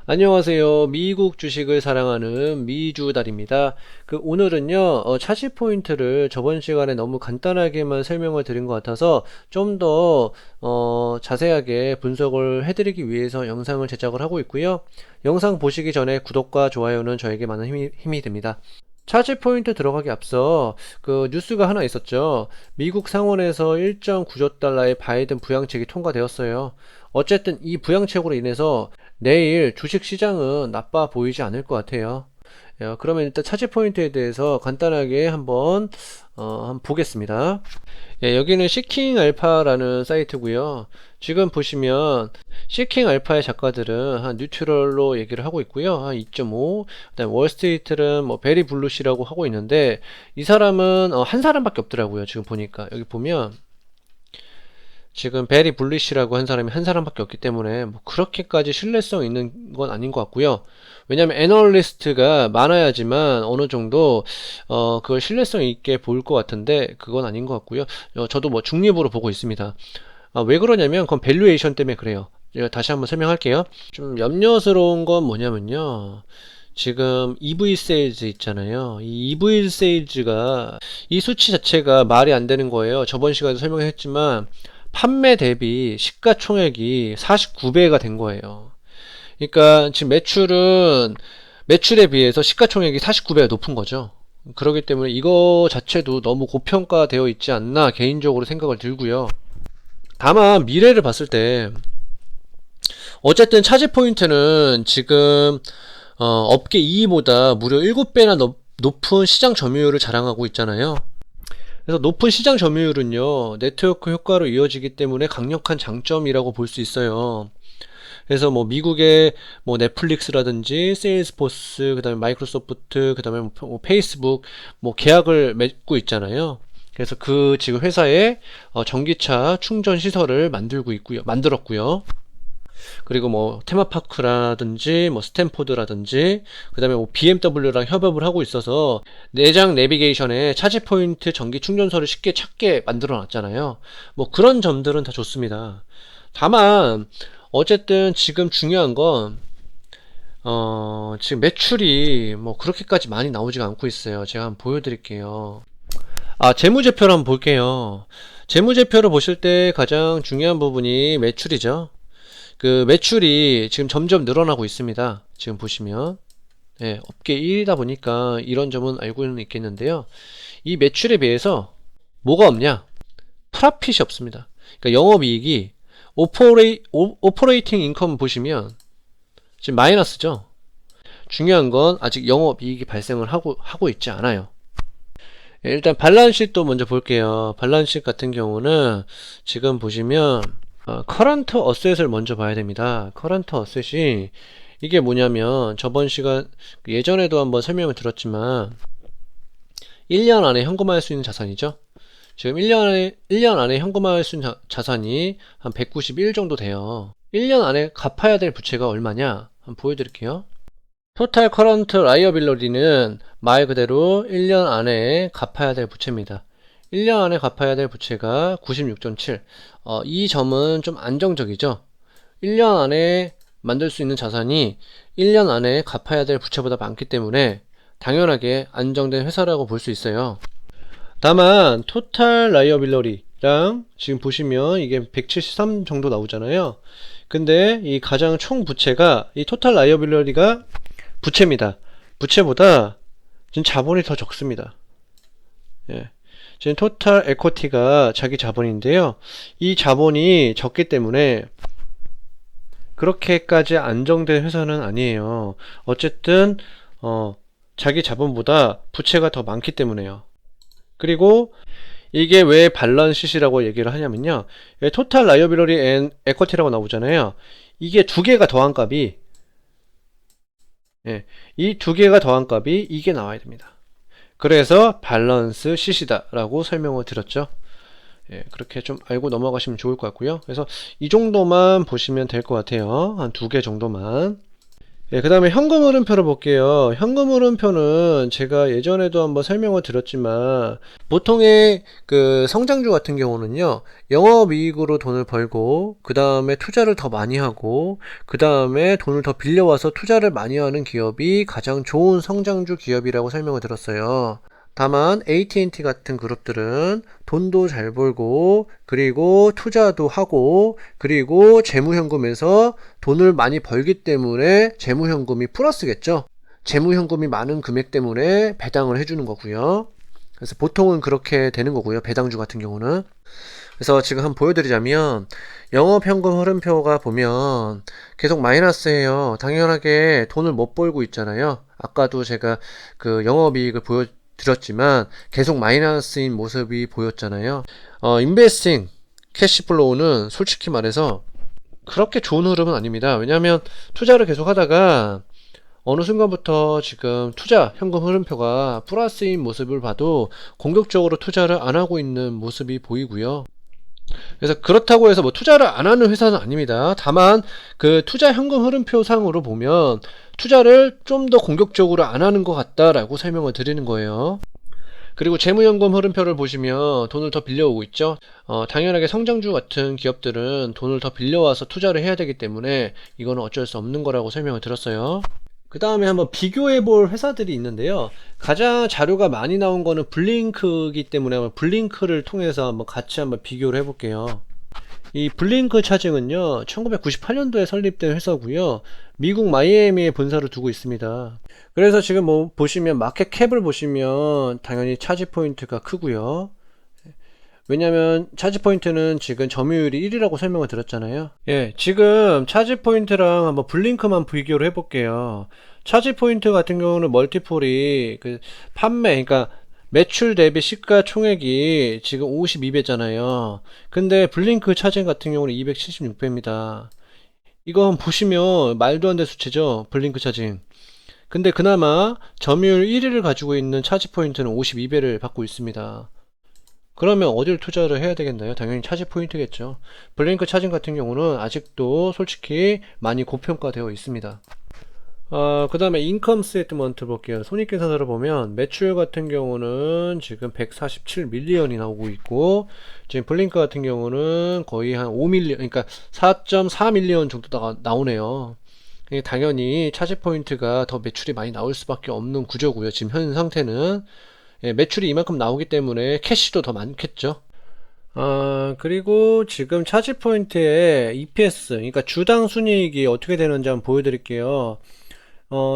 안녕하세요. 미국 주식을 사랑하는 미주달입니다. 오늘은요, 차지 포인트를 저번 시간에 너무 간단하게만 설명을 드린 것 같아서 좀 더, 자세하게 분석을 해드리기 위해서 영상을 제작을 하고 있고요. 영상 보시기 전에 구독과 좋아요는 저에게 많은 힘이 됩니다. 차지 포인트 들어가기 앞서 뉴스가 하나 있었죠. 미국 상원에서 1.9조 달러의 바이든 부양책이 통과되었어요. 어쨌든 이 부양책으로 인해서 내일 주식 시장은 나빠 보이지 않을 것 같아요. 그러면 일단 차지 포인트에 대해서 간단하게 한번 보겠습니다. 여기는 시킹 알파라는 사이트고요. 지금 보시면 시킹 알파의 작가들은 한 뉴트럴로 얘기를 하고 있고요. 한 2.5. 그다음 월스트리트는 뭐 베리 블루시라고 하고 있는데 이 사람은 한 사람밖에 없더라고요. 지금 보니까 여기 보면 지금 베리 블리시라고 한 사람이 한 사람밖에 없기 때문에 뭐 그렇게까지 신뢰성 있는 건 아닌 것 같고요. 왜냐면 애널리스트가 많아야지만 어느 정도 그걸 신뢰성 있게 볼 것 같은데 그건 아닌 것 같고요. 저도 뭐 중립으로 보고 있습니다. 왜 그러냐면 그건 밸류에이션 때문에 그래요. 제가 다시 한번 설명할게요. 좀 염려스러운 건 뭐냐면요. 지금 EV 세일즈 있잖아요. 이 EV 세일즈가 이 수치 자체가 말이 안 되는 거예요. 저번 시간에 설명했지만 판매 대비 시가총액이 49배가 된 거예요. 그러니까 지금 매출에 비해서 시가총액이 49배가 높은 거죠. 그렇기 때문에 이거 자체도 너무 고평가되어 있지 않나 개인적으로 생각을 들고요. 다만 미래를 봤을 때 어쨌든 차지 포인트는 지금 업계 2위보다 무려 7배나 높은 시장 점유율을 자랑하고 있잖아요. 그래서 높은 시장 점유율은요, 네트워크 효과로 이어지기 때문에 강력한 장점이라고 볼 수 있어요. 그래서 뭐 미국의 뭐 넷플릭스라든지 세일스포스, 그다음에 마이크로소프트, 그다음에 뭐 페이스북 뭐 계약을 맺고 있잖아요. 그래서 그 지금 회사에 전기차 충전 시설을 만들었고요. 그리고 뭐 테마파크라든지 뭐 스탠포드라든지 그다음에 뭐 BMW랑 협업을 하고 있어서 내장 내비게이션에 차지 포인트 전기 충전소를 쉽게 찾게 만들어 놨잖아요. 뭐 그런 점들은 다 좋습니다. 다만 어쨌든 지금 중요한 건 지금 매출이 뭐 그렇게까지 많이 나오지가 않고 있어요. 제가 한번 보여드릴게요. 재무제표를 한번 볼게요. 재무제표를 보실 때 가장 중요한 부분이 매출이죠. 그 매출이 지금 점점 늘어나고 있습니다. 지금 보시면 업계 1위다 보니까 이런 점은 알고는 있겠는데요. 이 매출에 비해서 뭐가 없냐? 프라핏이 없습니다. 그러니까 영업이익이 오퍼레이팅 인컴 보시면 지금 마이너스죠. 중요한 건 아직 영업이익이 발생을 하고 있지 않아요. 일단 발란시트도 먼저 볼게요. 발란시트 같은 경우는 지금 보시면 커런트 어셋을 먼저 봐야 됩니다. 커런트 어셋이 이게 뭐냐면 저번 시간 예전에도 한번 설명을 들었지만 1년 안에 현금화할 수 있는 자산이죠. 지금 1년 안에 현금화할 수 있는 자산이 한 191 정도 돼요. 1년 안에 갚아야 될 부채가 얼마냐? 한번 보여드릴게요. 토탈 커런트 라이어빌러리는 말 그대로 1년 안에 갚아야 될 부채입니다. 1년 안에 갚아야 될 부채가 96.7. 이 점은 좀 안정적이죠. 1년 안에 만들 수 있는 자산이 1년 안에 갚아야 될 부채보다 많기 때문에 당연하게 안정된 회사라고 볼 수 있어요. 다만 토탈 라이어빌러리랑 지금 보시면 이게 173 정도 나오잖아요. 근데 이 가장 총 부채가 이 토탈 라이어빌러리가 부채입니다. 부채보다 지금 자본이 더 적습니다. 지금 토탈 에쿼티가 자기 자본인데요. 이 자본이 적기 때문에 그렇게까지 안정된 회사는 아니에요. 어쨌든 자기 자본보다 부채가 더 많기 때문에요. 그리고 이게 왜 발란시시라고 얘기를 하냐면요. 토탈 라이어빌러리 앤 에쿼티라고 나오잖아요. 이게 두 개가 더한 값이 이 두 개가 더한 값이 이게 나와야 됩니다. 그래서 밸런스 시시다 라고 설명을 드렸죠. 그렇게 좀 알고 넘어가시면 좋을 것 같고요. 그래서 이 정도만 보시면 될 것 같아요. 한 두 개 정도만. 예, 그 다음에 현금 흐름표를 볼게요. 현금 흐름표는 제가 예전에도 한번 설명을 드렸지만, 보통의 그 성장주 같은 경우는요, 영업이익으로 돈을 벌고, 그 다음에 투자를 더 많이 하고, 그 다음에 돈을 더 빌려와서 투자를 많이 하는 기업이 가장 좋은 성장주 기업이라고 설명을 드렸어요. 다만 AT&T 같은 그룹들은 돈도 잘 벌고, 그리고 투자도 하고, 그리고 재무현금에서 돈을 많이 벌기 때문에 재무현금이 플러스겠죠. 재무현금이 많은 금액 때문에 배당을 해주는 거고요. 그래서 보통은 그렇게 되는 거고요. 배당주 같은 경우는. 그래서 지금 한번 보여드리자면, 영업현금 흐름표가 보면 계속 마이너스예요. 당연하게 돈을 못 벌고 있잖아요. 아까도 제가 그 영업이익을 보여드렸지만 계속 마이너스인 모습이 보였잖아요. 인베스팅 캐시플로우는 솔직히 말해서 그렇게 좋은 흐름은 아닙니다. 왜냐하면 투자를 계속 하다가 어느 순간부터 지금 투자 현금 흐름표가 플러스인 모습을 봐도 공격적으로 투자를 안 하고 있는 모습이 보이고요. 그래서 그렇다고 해서 뭐 투자를 안 하는 회사는 아닙니다. 다만 그 투자 현금 흐름표 상으로 보면 투자를 좀 더 공격적으로 안 하는 것 같다라고 설명을 드리는 거예요. 그리고 재무연금 흐름표를 보시면 돈을 더 빌려오고 있죠. 당연하게 성장주 같은 기업들은 돈을 더 빌려와서 투자를 해야 되기 때문에 이거는 어쩔 수 없는 거라고 설명을 드렸어요. 그 다음에 한번 비교해 볼 회사들이 있는데요. 가장 자료가 많이 나온 거는 블링크이기 때문에 한번 블링크를 통해서 한번 같이 한번 비교를 해 볼게요. 이 블링크 차징은요, 1998년도에 설립된 회사고요. 미국 마이애미에 본사를 두고 있습니다. 그래서 지금 뭐 보시면 마켓 캡을 보시면 당연히 차지 포인트가 크고요. 왜냐면 차지 포인트는 지금 점유율이 1위라고 설명을 드렸잖아요. 예, 지금 차지 포인트랑 한번 블링크만 비교를 해볼게요. 차지 포인트 같은 경우는 멀티폴이 그 판매, 그러니까 매출 대비 시가총액이 지금 52배잖아요. 근데 블링크 차징 같은 경우는 276배입니다. 이거 한번 보시면 말도 안 되는 수치죠. 블링크 차징. 근데 그나마 점유율 1위를 가지고 있는 차지 포인트는 52배를 받고 있습니다. 그러면 어딜 투자를 해야 되겠나요? 당연히 차지 포인트겠죠. 블링크 차징 같은 경우는 아직도 솔직히 많이 고평가되어 있습니다. 그 다음에 인컴 스테이트먼트 볼게요. 손익계산서를 보면 매출 같은 경우는 지금 147 밀리언이 나오고 있고, 지금 블링크 같은 경우는 거의 한 5밀리언, 그러니까 4.4 밀리언 정도 나오네요. 당연히 차지 포인트가 더 매출이 많이 나올 수밖에 없는 구조고요. 지금 현 상태는. 예, 매출이 이만큼 나오기 때문에 캐시도 더 많겠죠. 그리고 지금 차지 포인트의 EPS, 그러니까 주당 순이익이 어떻게 되는지 한번 보여드릴게요.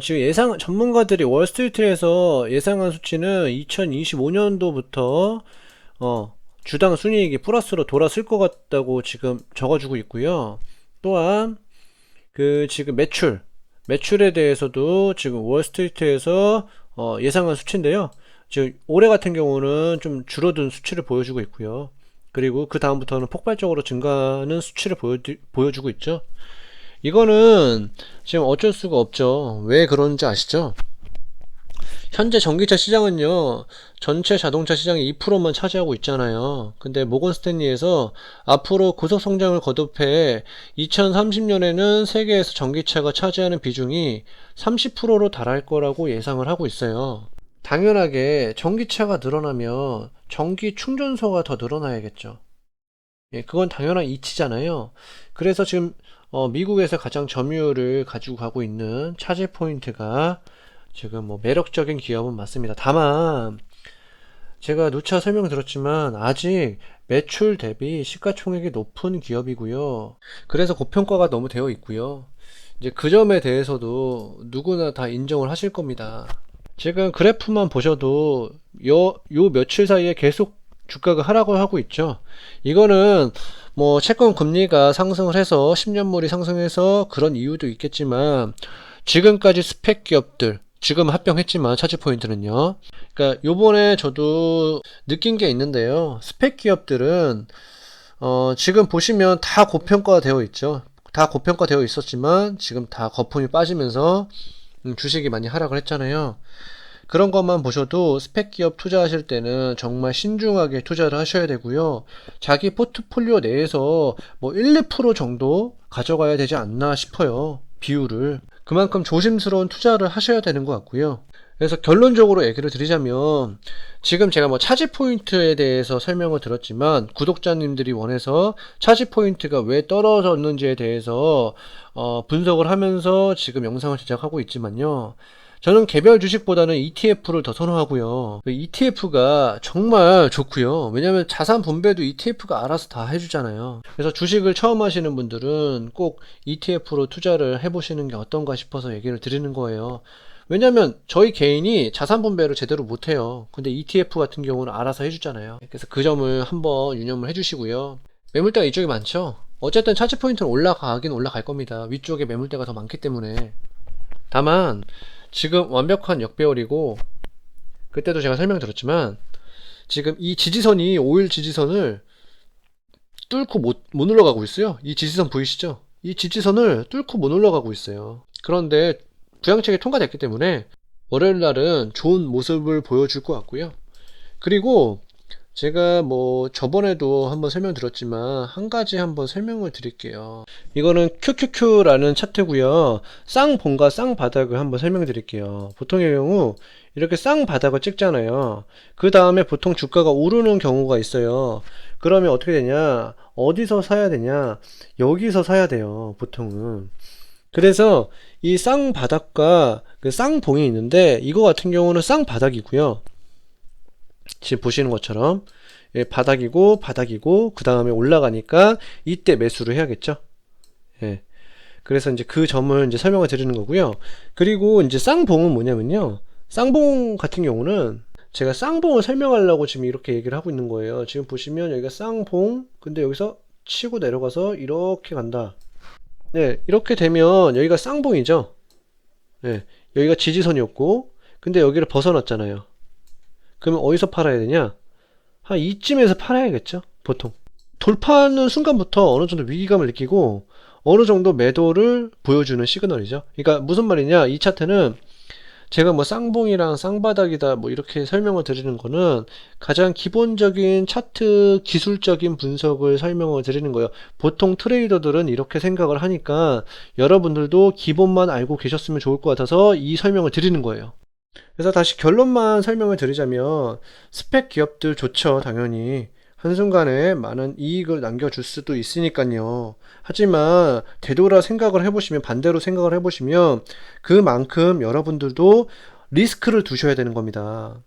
지금 전문가들이 월스트리트에서 예상한 수치는 2025년도부터, 주당 순이익이 플러스로 돌아설 것 같다고 지금 적어주고 있고요. 또한, 지금 매출에 대해서도 지금 월스트리트에서, 예상한 수치인데요. 지금 올해 같은 경우는 좀 줄어든 수치를 보여주고 있고요. 그리고 그 다음부터는 폭발적으로 증가하는 수치를 보여주고 있죠. 이거는 지금 어쩔 수가 없죠. 왜 그런지 아시죠? 현재 전기차 시장은요, 전체 자동차 시장의 2%만 차지하고 있잖아요. 근데 모건 스탠리에서 앞으로 고속 성장을 거듭해 2030년에는 세계에서 전기차가 차지하는 비중이 30%로 달할 거라고 예상을 하고 있어요. 당연하게 전기차가 늘어나면 전기 충전소가 더 늘어나야겠죠. 예, 그건 당연한 이치잖아요. 그래서 지금 미국에서 가장 점유율을 가지고 가고 있는 차지 포인트가 지금 뭐 매력적인 기업은 맞습니다. 다만 제가 누차 설명드렸지만 아직 매출 대비 시가총액이 높은 기업이고요. 그래서 고평가가 너무 되어 있고요. 이제 그 점에 대해서도 누구나 다 인정을 하실 겁니다. 지금 그래프만 보셔도 요 며칠 사이에 계속 주가가 하락을 하고 있죠. 이거는 뭐 채권 금리가 상승을 해서 10년물이 상승해서 그런 이유도 있겠지만, 지금까지 스펙 기업들 지금 합병했지만 차지 포인트는요. 그러니까 요번에 저도 느낀 게 있는데요. 스펙 기업들은 지금 보시면 다 고평가되어 있죠. 다 고평가되어 있었지만 지금 다 거품이 빠지면서 주식이 많이 하락을 했잖아요. 그런 것만 보셔도 스펙 기업 투자하실 때는 정말 신중하게 투자를 하셔야 되고요. 자기 포트폴리오 내에서 뭐 1, 2% 정도 가져가야 되지 않나 싶어요. 비율을. 그만큼 조심스러운 투자를 하셔야 되는 것 같고요. 그래서 결론적으로 얘기를 드리자면 지금 제가 뭐 차지 포인트에 대해서 설명을 들었지만 구독자님들이 원해서 차지 포인트가 왜 떨어졌는지에 대해서 분석을 하면서 지금 영상을 제작하고 있지만요. 저는 개별 주식보다는 ETF를 더 선호하고요. ETF가 정말 좋고요. 왜냐하면 자산 분배도 ETF가 알아서 다 해주잖아요. 그래서 주식을 처음 하시는 분들은 꼭 ETF로 투자를 해보시는 게 어떤가 싶어서 얘기를 드리는 거예요. 왜냐면 저희 개인이 자산 분배를 제대로 못해요. 근데 ETF 같은 경우는 알아서 해주잖아요. 그래서 그 점을 한번 유념을 해주시고요. 매물대가 이쪽이 많죠? 어쨌든 차지 포인트는 올라가긴 올라갈 겁니다. 위쪽에 매물대가 더 많기 때문에. 다만 지금 완벽한 역배열이고, 그때도 제가 설명드렸지만 지금 이 지지선이 5일 지지선을 뚫고 못 올라가고 있어요. 이 지지선 보이시죠? 이 지지선을 뚫고 못 올라가고 있어요. 그런데 부양책이 통과됐기 때문에 월요일 날은 좋은 모습을 보여줄 것 같고요. 그리고 제가 뭐 저번에도 한번 설명드렸지만 한 가지 한번 설명을 드릴게요. 이거는 QQQ라는 차트고요. 쌍봉과 쌍바닥을 한번 설명드릴게요. 보통의 경우 이렇게 쌍바닥을 찍잖아요. 그 다음에 보통 주가가 오르는 경우가 있어요. 그러면 어떻게 되냐? 어디서 사야 되냐? 여기서 사야 돼요. 보통은. 그래서 이 쌍바닥과 그 쌍봉이 있는데 이거 같은 경우는 쌍바닥이고요. 지금 보시는 것처럼 바닥이고 바닥이고 그 다음에 올라가니까 이때 매수를 해야겠죠. 예. 그래서 이제 그 점을 이제 설명을 드리는 거고요. 그리고 이제 쌍봉은 뭐냐면요. 쌍봉 같은 경우는 제가 쌍봉을 설명하려고 지금 이렇게 얘기를 하고 있는 거예요. 지금 보시면 여기가 쌍봉, 근데 여기서 치고 내려가서 이렇게 간다. 네, 이렇게 되면 여기가 쌍봉이죠. 네, 여기가 지지선이었고, 근데 여기를 벗어났잖아요. 그러면 어디서 팔아야 되냐? 한 이쯤에서 팔아야겠죠, 보통. 돌파하는 순간부터 어느 정도 위기감을 느끼고 어느 정도 매도를 보여주는 시그널이죠. 그러니까 무슨 말이냐, 이 차트는 제가 뭐 쌍봉이랑 쌍바닥이다 뭐 이렇게 설명을 드리는 거는 가장 기본적인 차트 기술적인 분석을 설명을 드리는 거예요. 보통 트레이더들은 이렇게 생각을 하니까 여러분들도 기본만 알고 계셨으면 좋을 것 같아서 이 설명을 드리는 거예요. 그래서 다시 결론만 설명을 드리자면 스펙 기업들 좋죠, 당연히. 한순간에 많은 이익을 남겨줄 수도 있으니까요. 하지만 되돌아 생각을 해보시면, 반대로 생각을 해보시면 그만큼 여러분들도 리스크를 두셔야 되는 겁니다.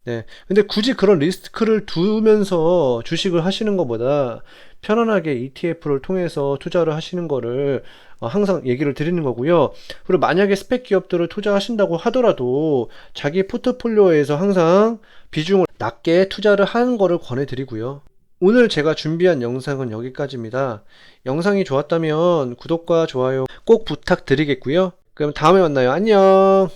네. 근데 굳이 그런 리스크를 두면서 주식을 하시는 것보다 편안하게 ETF를 통해서 투자를 하시는 거를 항상 얘기를 드리는 거고요. 그리고 만약에 스펙 기업들을 투자하신다고 하더라도 자기 포트폴리오에서 항상 비중을 낮게 투자를 하는 거를 권해드리고요. 오늘 제가 준비한 영상은 여기까지입니다. 영상이 좋았다면 구독과 좋아요 꼭 부탁드리겠고요. 그럼 다음에 만나요. 안녕.